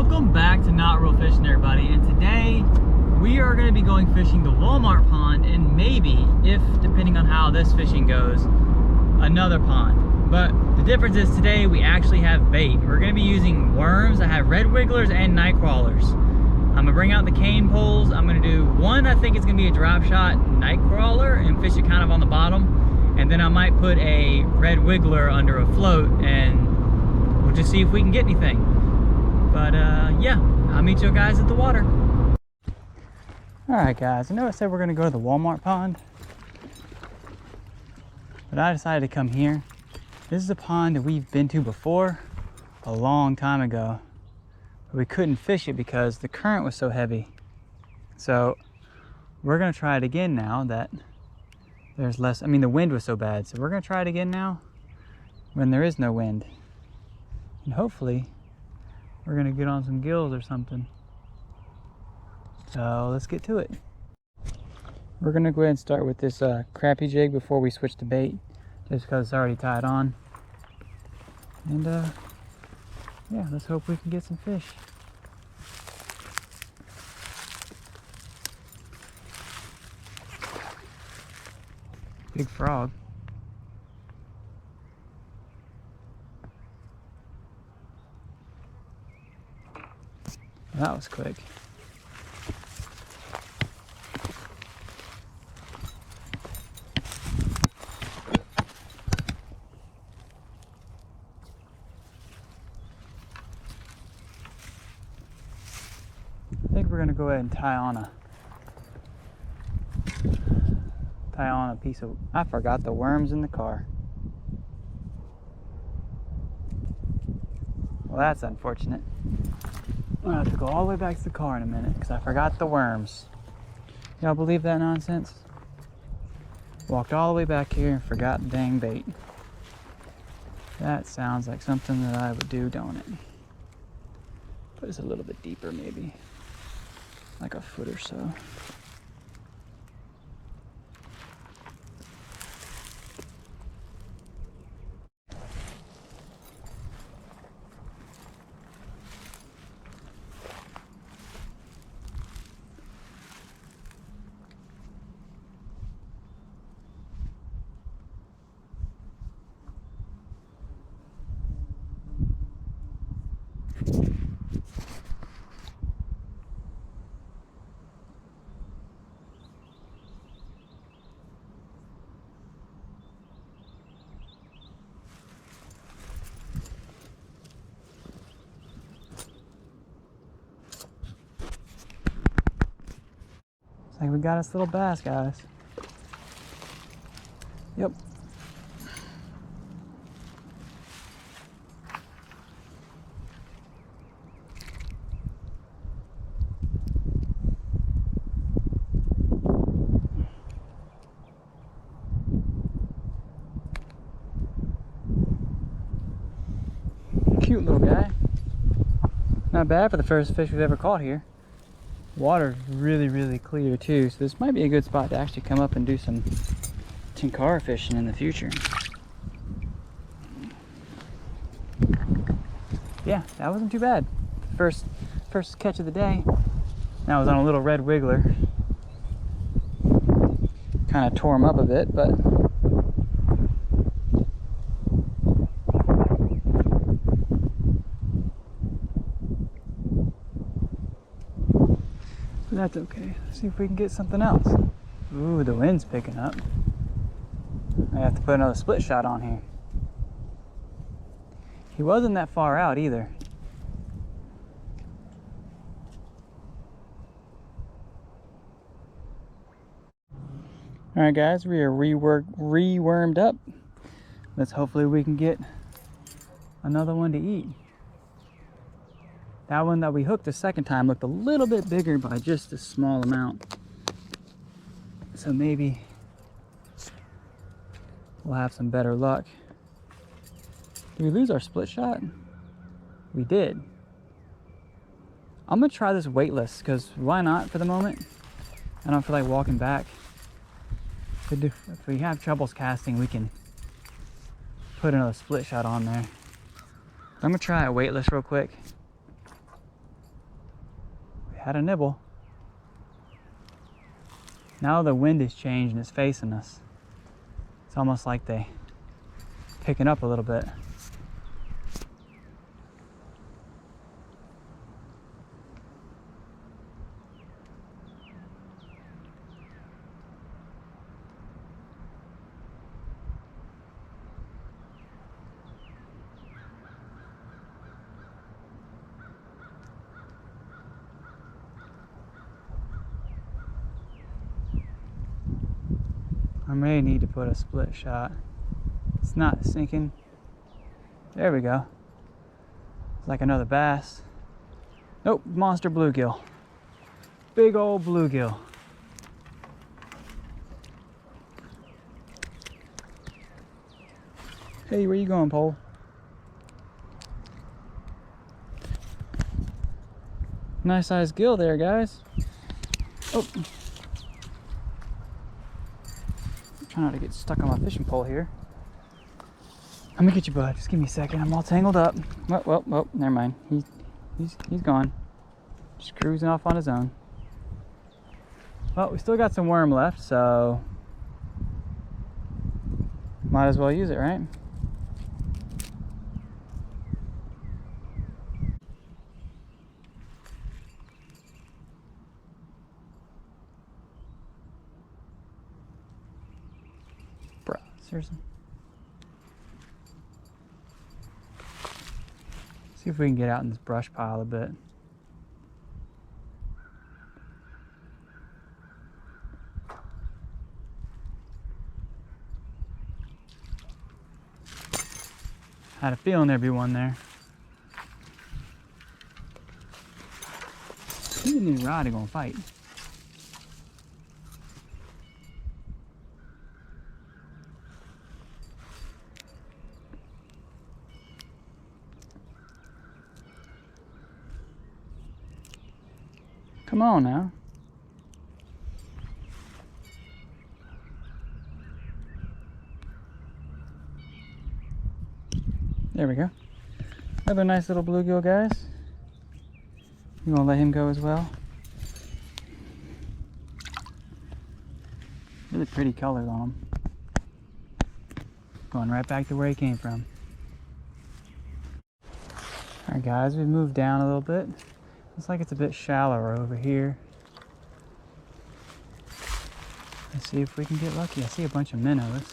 Welcome back to Not Real Fishing, everybody, and today we are going to be going fishing the Walmart pond and maybe, if depending on how this fishing goes, another pond. But the difference is today we actually have bait. We're going to be using worms. I have red wigglers and night crawlers. I'm going to bring out the cane poles. I'm going to do one, I think it's going to be a drop shot night crawler and fish it kind of on the bottom, and then I might put a red wiggler under a float and we'll just see if we can get anything. But yeah, I'll meet you guys at the water. Alright guys, I know I said we're going to go to the Walmart pond, but I decided to come here. This is a pond that we've been to before a long time ago, but we couldn't fish it because the current was so heavy. So we're going to try it again now that there's less, the wind was so bad. So we're going to try it again now when there is no wind. And hopefully we're gonna get on some gills or something. So let's get to it. We're gonna go ahead and start with this crappie jig before we switch to bait, just because it's already tied on. And yeah, let's hope we can get some fish. Big frog. That was quick. I think we're going to go ahead and tie on a piece of, I forgot the worms in the car. Well, that's unfortunate. I'm gonna have to go all the way back to the car in a minute because I forgot the worms. Y'all believe that nonsense? Walked all the way back here and forgot the dang bait. That sounds like something that I would do, don't it? But it's a little bit deeper maybe. Like a foot or so. Like we got us little bass, guys. Yep. Cute little guy. Not bad for the first fish we've ever caught here. Water's really clear too, so this might be a good spot to actually come up and do some tinkara fishing in the future. Yeah, that wasn't too bad. First catch of the day. That was on a little red wiggler. Kind of tore him up a bit, but that's okay. Let's see if we can get something else. Ooh, the wind's picking up. I have to put another split shot on here. He wasn't that far out either. Alright guys, we are re-wormed up. Let's hopefully we can get another one to eat. That one that we hooked the second time looked a little bit bigger by just a small amount. So maybe we'll have some better luck. Did we lose our split shot? We did. I'm gonna try this weightless because why not for the moment? I don't feel like walking back. If we have troubles casting, we can put another split shot on there. I'm gonna try it weightless real quick. had a nibble. Now the wind has changed and it's facing us. It's almost like they picking up a little bit. I may need to put a split shot. It's not sinking. There we go. It's like another bass. Nope, monster bluegill. Big old bluegill. Hey, where you going, Pole? Nice sized gill there, guys. Oh. Try not to get stuck on my fishing pole here. Let me get you, bud. Just give me a second. I'm all tangled up. Well, never mind. He's gone. Just cruising off on his own. Well, we still got some worm left, so might as well use it, right? Bruh, seriously? See if we can get out in this brush pile a bit. Had a feeling there'd be one there. Even new rod ain't gonna fight. Come on now. There we go. Another nice little bluegill, guys. You gonna let him go as well? Really pretty colors on him. Going right back to where he came from. Alright guys, we've moved down a little bit. Looks like it's a bit shallower over here. Let's see if we can get lucky. I see a bunch of minnows.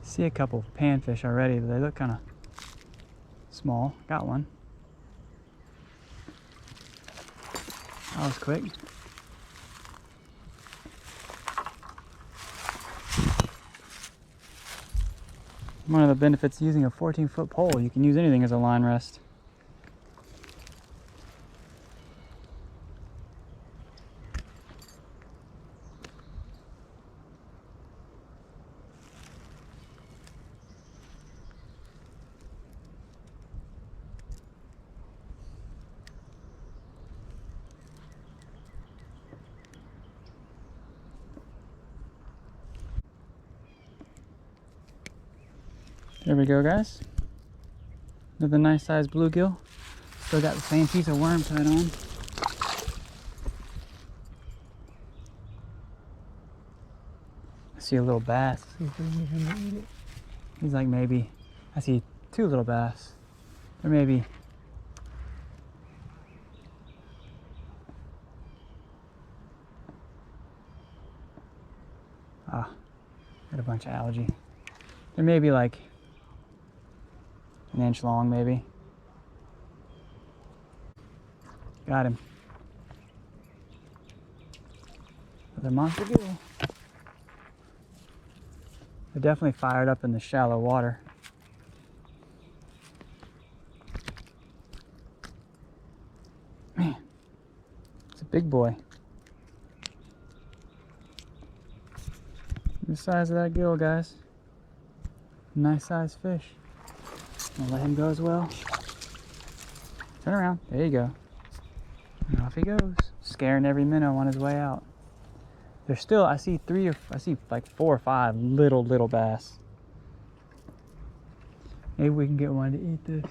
See a couple panfish already, but they look kind of small. Got one. That was quick. One of the benefits of using a 14-foot pole, you can use anything as a line rest. There we go, guys. Another nice sized bluegill. Still got the same piece of worm tied on. I see a little bass. See if we can get him to eat it. He's like maybe, I see two little bass. Or maybe. Ah, got a bunch of algae. There may be like an inch long, maybe. Got him. Another monster gill. They're definitely fired up in the shallow water. Man, it's a big boy. The size of that gill, guys. Nice sized fish. I'll let him go as well. Turn around. There you go. And off he goes. Scaring every minnow on his way out. There's still, I see like 4 or 5 little bass. Maybe we can get one to eat this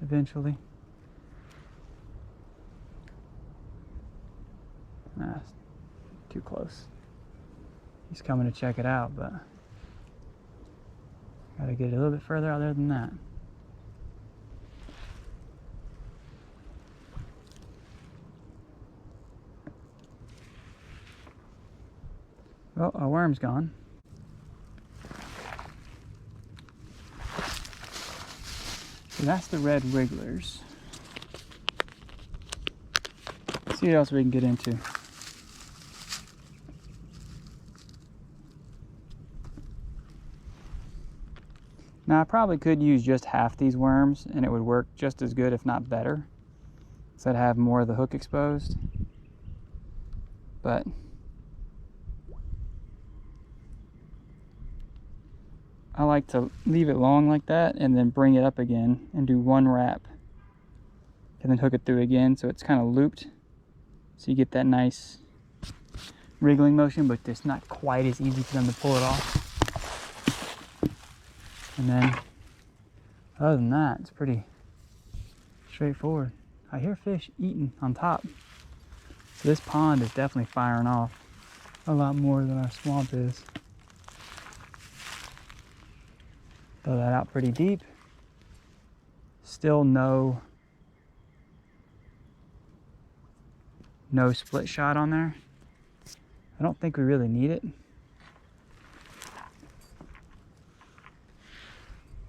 eventually. Nah, too close. He's coming to check it out, but gotta get a little bit further out there than that. Well, our worm's gone. So that's the red wigglers. Let's see what else we can get into. Now I probably could use just half these worms and it would work just as good, if not better. So I'd have more of the hook exposed. But I like to leave it long like that and then bring it up again and do one wrap and then hook it through again so it's kind of looped, so you get that nice wriggling motion, but it's not quite as easy for them to pull it off. And then other than that, it's pretty straightforward. I hear fish eating on top, so this pond is definitely firing off a lot more than our swamp is. Throw that out pretty deep. Still no split shot on there. I don't think we really need it.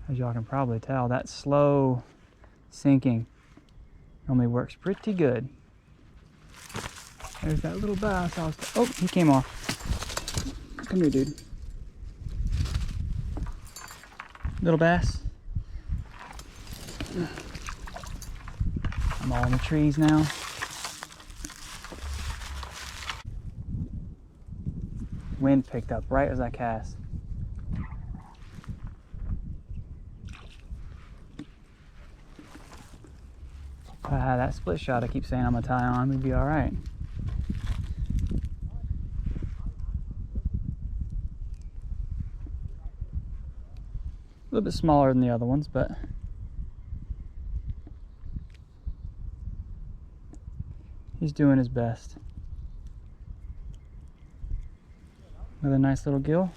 As y'all can probably tell, that slow sinking normally works pretty good. There's that little bass. Oh, he came off. Come here, dude. Little bass. I'm all in the trees now. Wind picked up right as I cast. That split shot I keep saying I'm gonna tie on, we'd be all right. A little bit smaller than the other ones, but he's doing his best. Another nice little gill.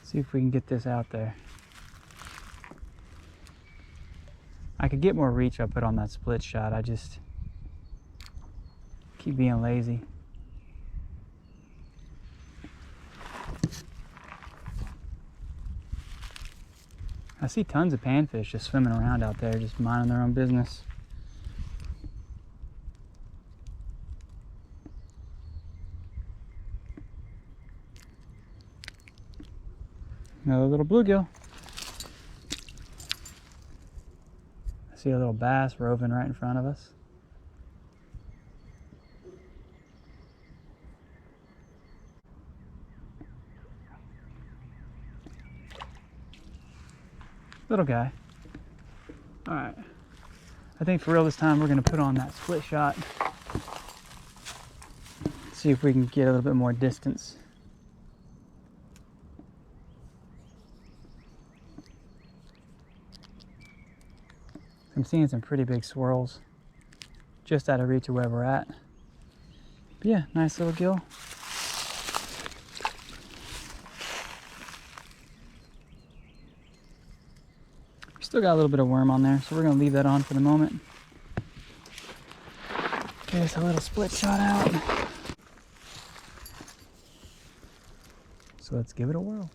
See if we can get this out there. I could get more reach up it on that split shot. I just keep being lazy. I see tons of panfish just swimming around out there, just minding their own business. Another little bluegill. I see a little bass roving right in front of us. Little guy. All right. I think for real this time we're gonna put on that split shot. See if we can get a little bit more distance. I'm seeing some pretty big swirls just out of reach of where we're at. But yeah, nice little gill. Still got a little bit of worm on there, so we're gonna leave that on for the moment. Get us a little split shot out. So let's give it a whirl.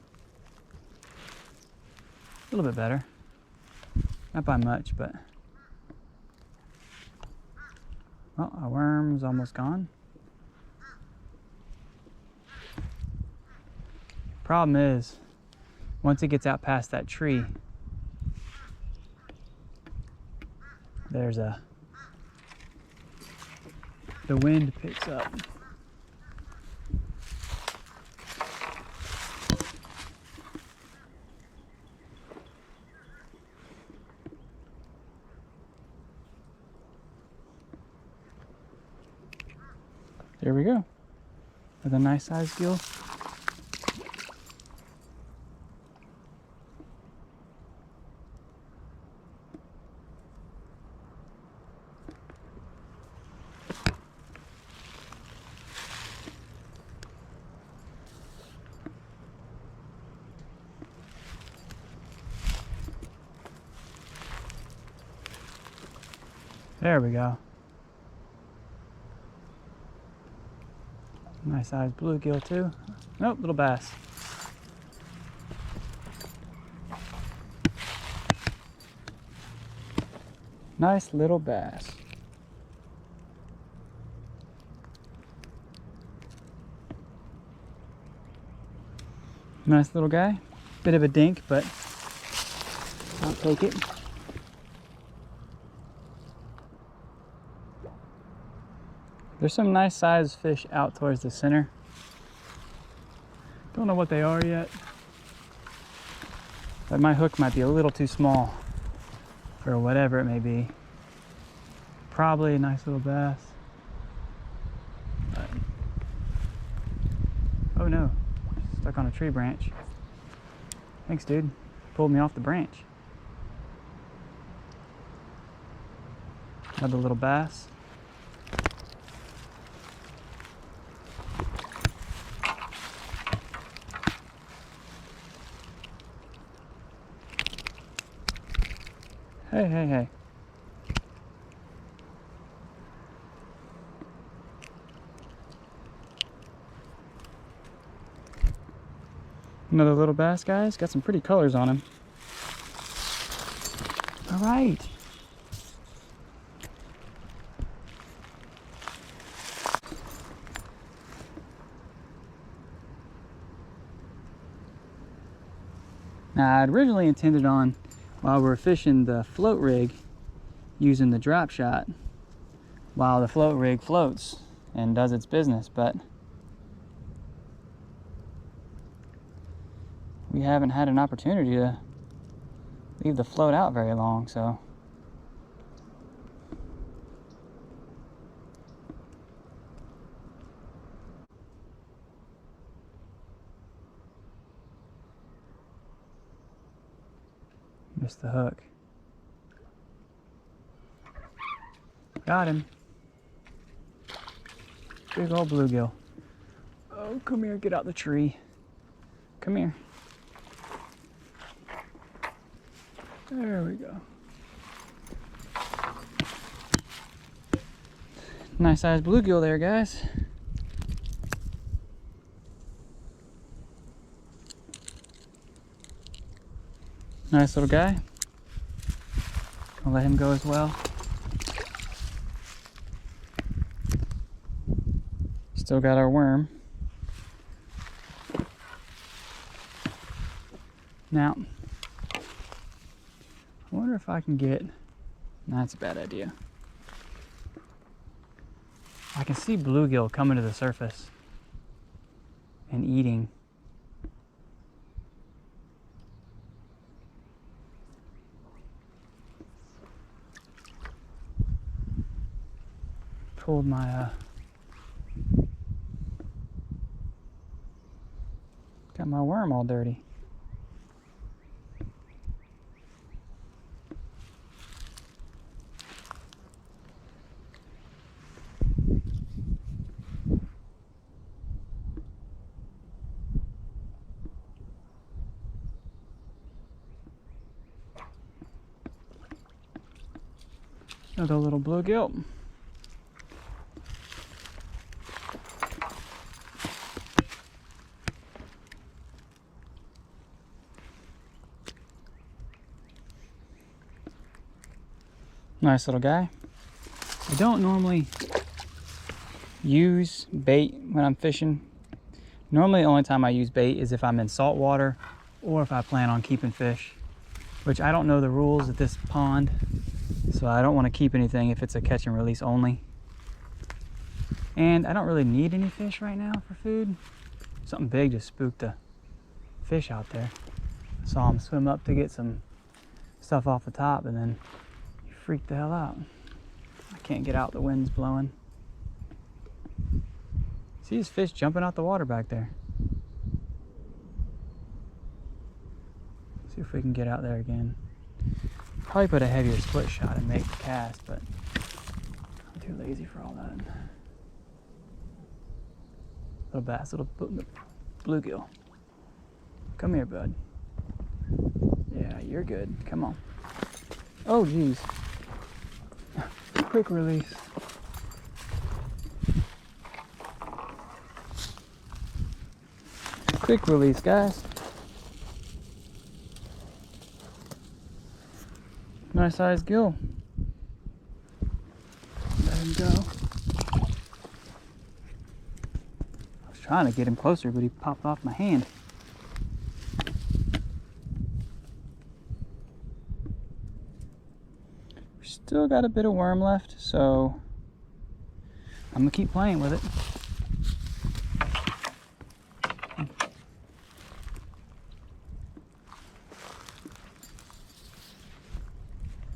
A little bit better. Not by much, but... well, our worm's almost gone. Problem is, once it gets out past that tree, the wind picks up. There we go, with a nice sized gill. There we go. Nice sized bluegill too. Nope, little bass. Nice little bass. Nice little guy. Bit of a dink, but I'll take it. There's some nice sized fish out towards the center. Don't know what they are yet. But my hook might be a little too small for whatever it may be. Probably a nice little bass. But, oh no, stuck on a tree branch. Thanks, dude. Pulled me off the branch. Another little bass. Hey, hey, hey. Another little bass, guys. Got some pretty colors on him. All right. Now, I'd originally intended on, while we're fishing the float rig, using the drop shot while the float rig floats and does its business, but we haven't had an opportunity to leave the float out very long, so missed the hook. Got him. Big old bluegill. Oh, come here, get out the tree. Come here. There we go. Nice sized bluegill there, guys. Nice little guy. I'll let him go as well. Still got our worm. Now, I wonder if I can get, no, that's a bad idea. I can see bluegill coming to the surface and eating. Pulled my got my worm all dirty. Another little bluegill. Nice little guy. I don't normally use bait when I'm fishing. Normally the only time I use bait is if I'm in salt water or if I plan on keeping fish, which I don't know the rules at this pond, so I don't want to keep anything if it's a catch and release only. And I don't really need any fish right now for food. Something big just spooked a fish out there. I saw him swim up to get some stuff off the top and then he freaked the hell out. I can't get out, the wind's blowing. See his fish jumping out the water back there. See if we can get out there again. Probably put a heavier split shot and make the cast, but I'm too lazy for all that. Little bass, little bluegill. Come here, bud. Yeah, you're good. Come on. Oh, geez. quick release. Quick release, guys. Nice sized gill. Let him go. I was trying to get him closer, but he popped off my hand. We still got a bit of worm left, so I'm gonna keep playing with it.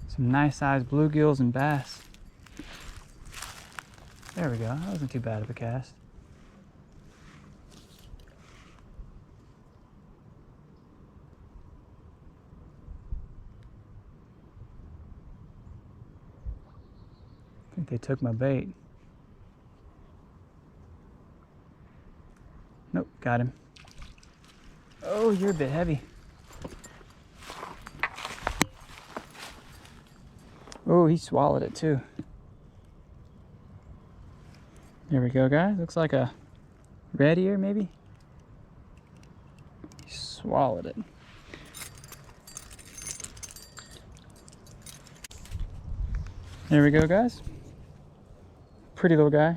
Some nice sized bluegills and bass. There we go. That wasn't too bad of a cast. I think they took my bait. Nope, got him. Oh, you're a bit heavy. Oh, he swallowed it too. There we go, guys. Looks like a red ear, maybe. He swallowed it. There we go, guys. Pretty little guy.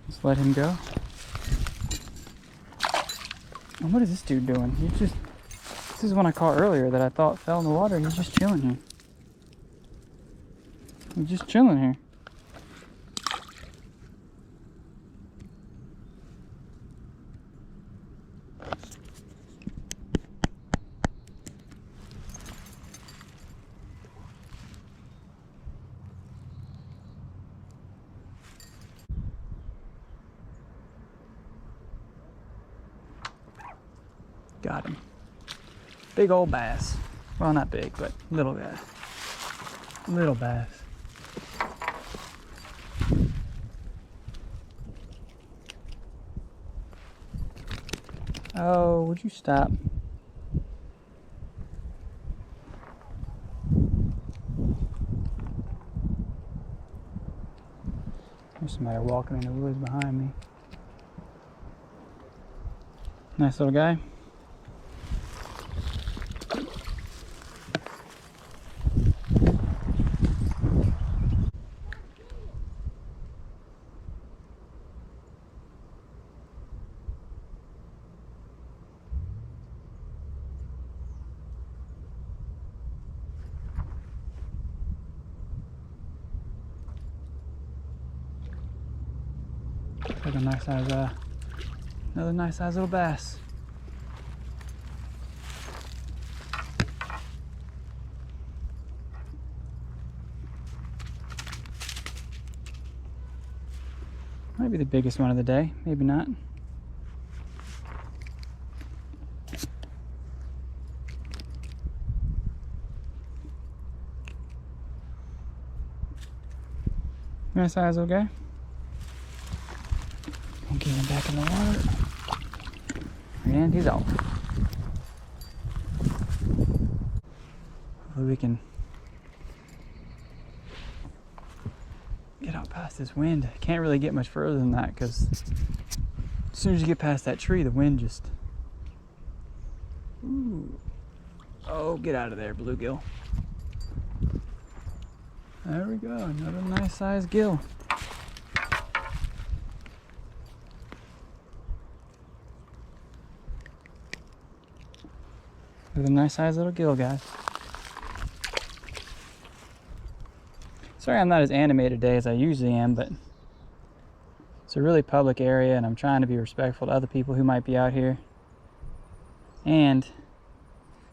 Let's let him go. And what is this dude doing? This is one I caught earlier that I thought fell in the water. He's just chilling here. He's just chilling here. Got him. Big old bass. Well, not big, but little guy. Little bass. Oh, would you stop? There's somebody walking in the woods behind me. Nice little guy. Another nice size little bass. Might be the biggest one of the day, maybe not. Nice size little guy. And get him back in the water. And he's off. Hopefully we can get out past this wind. Can't really get much further than that because as soon as you get past that tree, the wind just... Ooh. Oh, get out of there, bluegill. There we go, another nice sized gill. With a nice sized little gill, guys. Sorry I'm not as animated today as I usually am, but it's a really public area and I'm trying to be respectful to other people who might be out here. And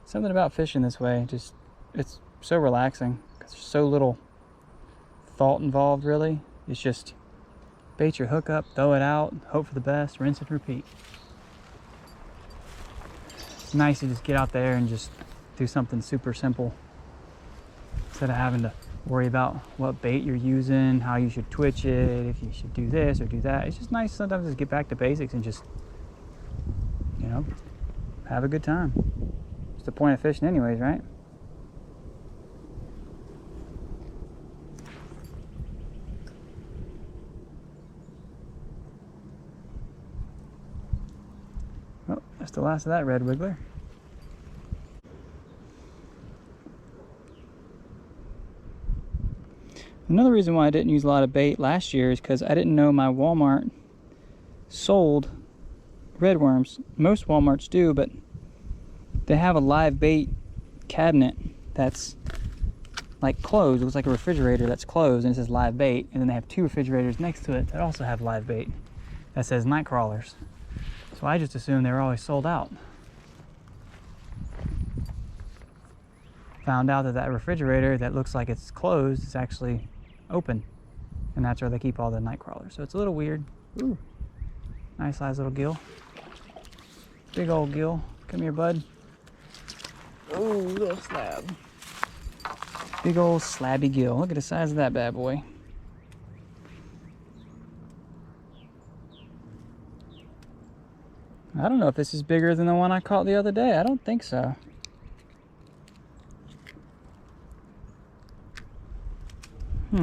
something about fishing this way, just it's so relaxing because there's so little thought involved really. It's just bait your hook up, throw it out, hope for the best, rinse and repeat. It's nice to just get out there and just do something super simple instead of having to worry about what bait you're using, how you should twitch it, if you should do this or do that. It's just nice sometimes to just get back to basics and just, you know, have a good time. It's the point of fishing anyways, right? the last of that red wiggler. Another reason why I didn't use a lot of bait last year is because I didn't know my Walmart sold red worms. Most Walmarts do, but they have a live bait cabinet that's like closed. It looks like a refrigerator that's closed and it says live bait, and then they have two refrigerators next to it that also have live bait that says night crawlers. So I just assumed they were always sold out. Found out that that refrigerator that looks like it's closed is actually open, and that's where they keep all the night crawlers. So it's a little weird. Ooh, nice size little gill. Big old gill. Come here, bud. Ooh, little slab. Big old slabby gill. Look at the size of that bad boy. I don't know if this is bigger than the one I caught the other day. I don't think so. I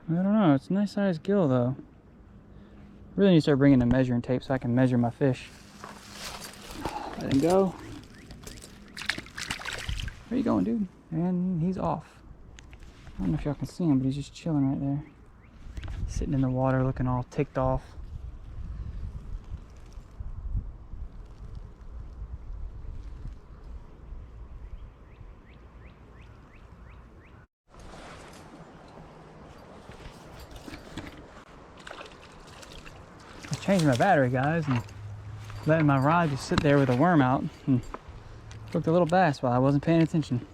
don't know. It's a nice sized gill though. Really need to start bringing the measuring tape so I can measure my fish. Let him go. Where you going, dude? And he's off. I don't know if y'all can see him, but he's just chilling right there. Sitting in the water looking all ticked off. I was changing my battery, guys, and letting my rod just sit there with a worm out and hooked a little bass while I wasn't paying attention.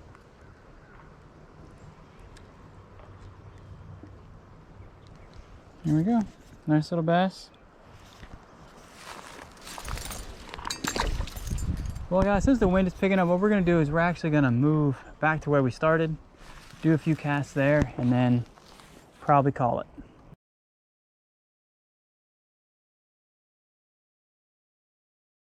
Here we go. Nice little bass. Well, guys, since the wind is picking up, what we're going to do is we're actually going to move back to where we started, do a few casts there, and then probably call it.